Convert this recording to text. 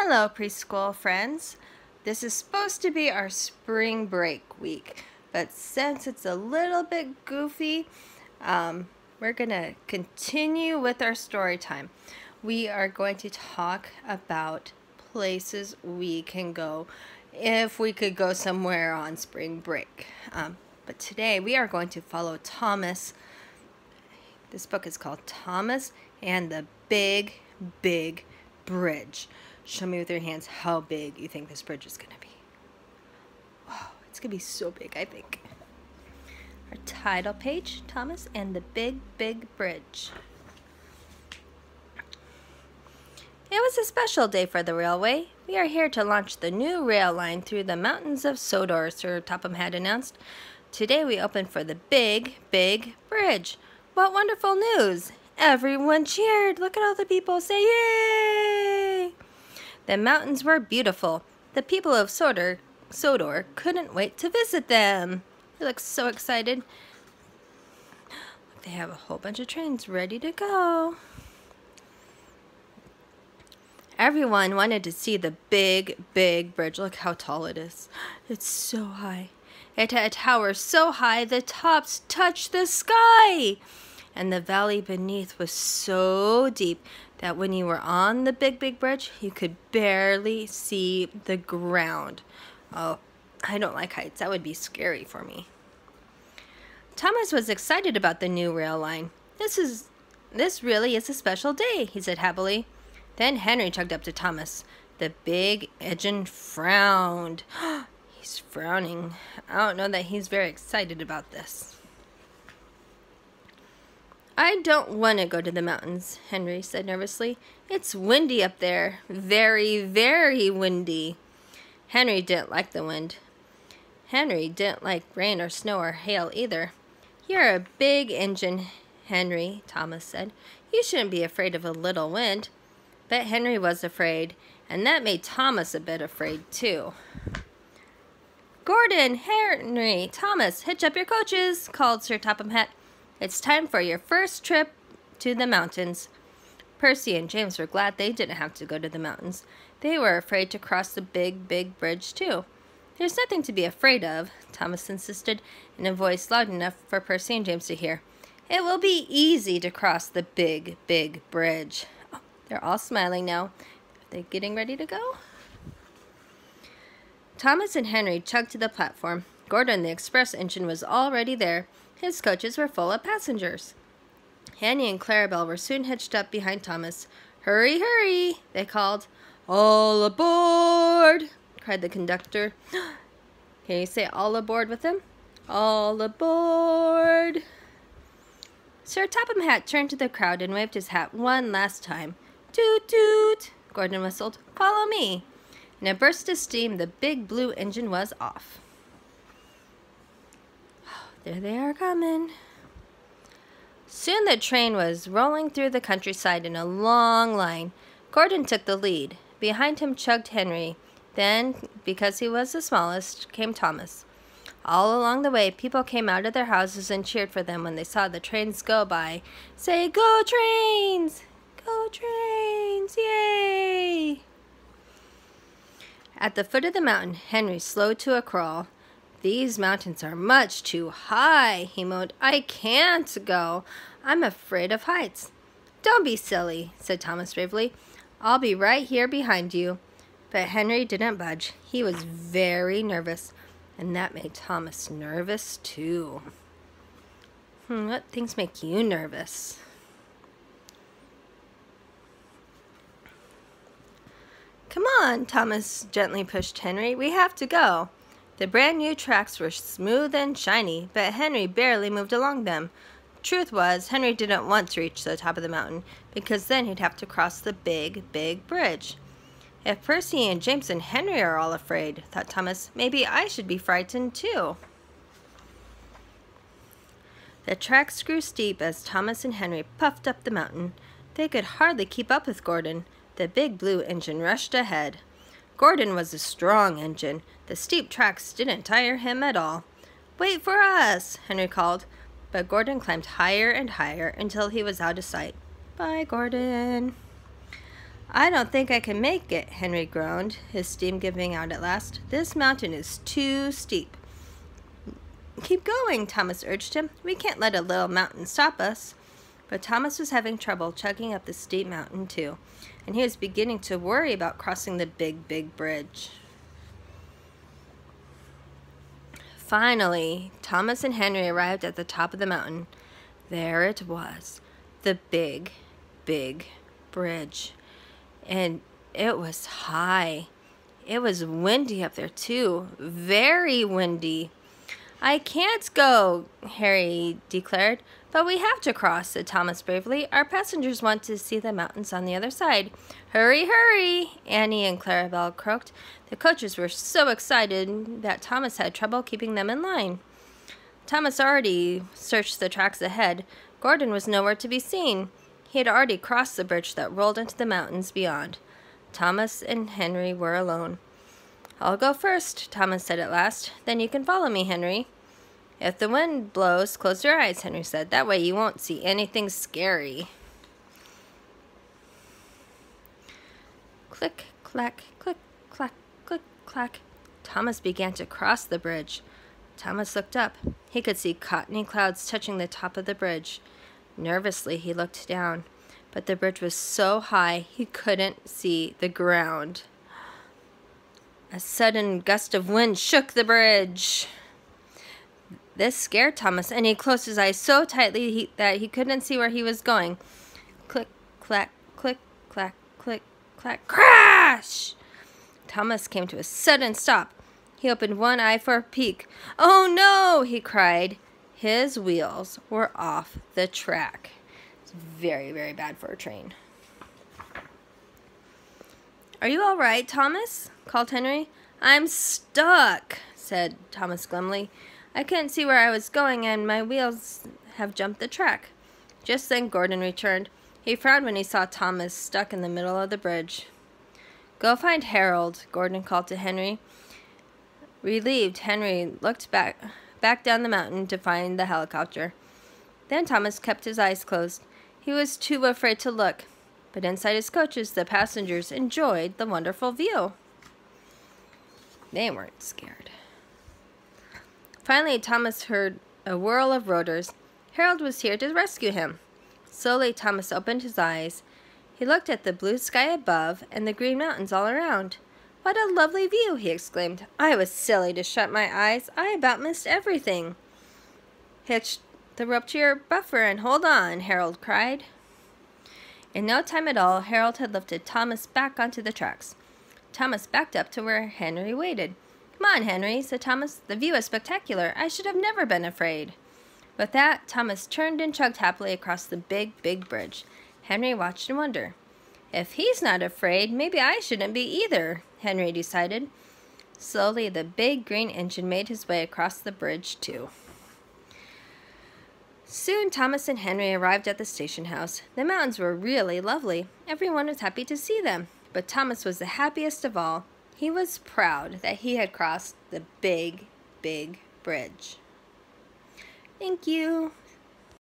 Hello, preschool friends. This is supposed to be our spring break week, but since it's a little bit goofy, we're going to continue with our story time. We are going to talk about places we can go if we could go somewhere on spring break. But today we are going to follow Thomas. This book is called Thomas and the Big, Big Bridge. Show me with your hands how big you think this bridge is going to be. Wow, it's going to be so big, I think. Our title page, Thomas and the Big, Big Bridge. It was a special day for the railway. We are here to launch the new rail line through the mountains of Sodor, Sir Topham had announced. Today we open for the Big, Big Bridge. What wonderful news! Everyone cheered. Look at all the people say, yay! The mountains were beautiful. The people of Sodor couldn't wait to visit them. They looked so excited. They have a whole bunch of trains ready to go. Everyone wanted to see the big, big bridge. Look how tall it is. It's so high. It had towers so high the tops touched the sky. And the valley beneath was so deep that when you were on the big, big bridge, you could barely see the ground. Oh, I don't like heights. That would be scary for me. Thomas was excited about the new rail line. This really is a special day, he said happily. Then Henry chugged up to Thomas. The big engine frowned. He's frowning. I don't know that he's very excited about this. I don't want to go to the mountains, Henry said nervously. It's windy up there. Very, very windy. Henry didn't like the wind. Henry didn't like rain or snow or hail either. You're a big engine, Henry, Thomas said. You shouldn't be afraid of a little wind. But Henry was afraid, and that made Thomas a bit afraid too. Gordon, Henry, Thomas, hitch up your coaches, called Sir Topham Hatt. It's time for your first trip to the mountains. Percy and James were glad they didn't have to go to the mountains. They were afraid to cross the big, big bridge, too. There's nothing to be afraid of, Thomas insisted, in a voice loud enough for Percy and James to hear. It will be easy to cross the big, big bridge. Oh, they're all smiling now. Are they getting ready to go? Thomas and Henry chugged to the platform. Gordon, the express engine, was already there. His coaches were full of passengers. Annie and Clarabelle were soon hitched up behind Thomas. Hurry, hurry, they called. All aboard, cried the conductor. Can you say all aboard with him? All aboard. Sir Topham Hatt turned to the crowd and waved his hat one last time. Toot, toot, Gordon whistled. Follow me. In a burst of steam, the big blue engine was off. There they are coming. Soon the train was rolling through the countryside in a long line. Gordon took the lead. Behind him chugged Henry. Then, because he was the smallest, came Thomas. All along the way, people came out of their houses and cheered for them when they saw the trains go by. Say, go trains! Go trains! Yay! At the foot of the mountain, Henry slowed to a crawl. These mountains are much too high, he moaned. I can't go. I'm afraid of heights. Don't be silly, said Thomas bravely. I'll be right here behind you. But Henry didn't budge. He was very nervous, and that made Thomas nervous too. What things make you nervous? Come on, Thomas gently pushed Henry. We have to go. The brand new tracks were smooth and shiny, but Henry barely moved along them. Truth was, Henry didn't want to reach the top of the mountain, because then he'd have to cross the big, big bridge. If Percy and James and Henry are all afraid, thought Thomas, maybe I should be frightened too. The tracks grew steep as Thomas and Henry puffed up the mountain. They could hardly keep up with Gordon. The big blue engine rushed ahead. Gordon was a strong engine. The steep tracks didn't tire him at all. Wait for us, Henry called, but Gordon climbed higher and higher until he was out of sight. Bye, Gordon. I don't think I can make it, Henry groaned, his steam giving out at last. This mountain is too steep. Keep going, Thomas urged him. We can't let a little mountain stop us. But Thomas was having trouble chugging up the steep mountain, too, and he was beginning to worry about crossing the big, big bridge. Finally, Thomas and Henry arrived at the top of the mountain. There it was, the big, big bridge. And it was high. It was windy up there, too. Very windy. I can't go, Harry declared. But we have to cross, said Thomas bravely. Our passengers want to see the mountains on the other side. Hurry, hurry, Annie and Clarabelle croaked. The coaches were so excited that Thomas had trouble keeping them in line. Thomas already searched the tracks ahead. Gordon was nowhere to be seen. He had already crossed the bridge that rolled into the mountains beyond. Thomas and Henry were alone. I'll go first, Thomas said at last. Then you can follow me, Henry. If the wind blows, close your eyes, Henry said. That way you won't see anything scary. Click, clack, click, clack, click, clack. Thomas began to cross the bridge. Thomas looked up. He could see cottony clouds touching the top of the bridge. Nervously, he looked down, but the bridge was so high he couldn't see the ground. A sudden gust of wind shook the bridge. This scared Thomas, and he closed his eyes so tightly that he couldn't see where he was going. Click, clack, click, clack, click, clack, crash! Thomas came to a sudden stop. He opened one eye for a peek. Oh no, he cried. His wheels were off the track. It's very, very bad for a train. Are you all right, Thomas? Called Henry. I'm stuck, said Thomas glumly. I couldn't see where I was going, and my wheels have jumped the track. Just then Gordon returned. He frowned when he saw Thomas stuck in the middle of the bridge. Go find Harold, Gordon called to Henry. Relieved, Henry looked back down the mountain to find the helicopter. Then Thomas kept his eyes closed. He was too afraid to look. But inside his coaches, the passengers enjoyed the wonderful view. They weren't scared. Finally, Thomas heard a whirl of rotors. Harold was here to rescue him. Slowly, Thomas opened his eyes. He looked at the blue sky above and the green mountains all around. What a lovely view, he exclaimed. I was silly to shut my eyes. I about missed everything. Hitch the rope to your buffer and hold on, Harold cried. In no time at all, Harold had lifted Thomas back onto the tracks. Thomas backed up to where Henry waited. Come on, Henry, said Thomas. The view is spectacular. I should have never been afraid. With that, Thomas turned and chugged happily across the big, big bridge. Henry watched in wonder. If he's not afraid, maybe I shouldn't be either, Henry decided. Slowly, the big green engine made his way across the bridge, too. Soon, Thomas and Henry arrived at the station house. The mountains were really lovely. Everyone was happy to see them, but Thomas was the happiest of all. He was proud that he had crossed the big, big bridge. Thank you.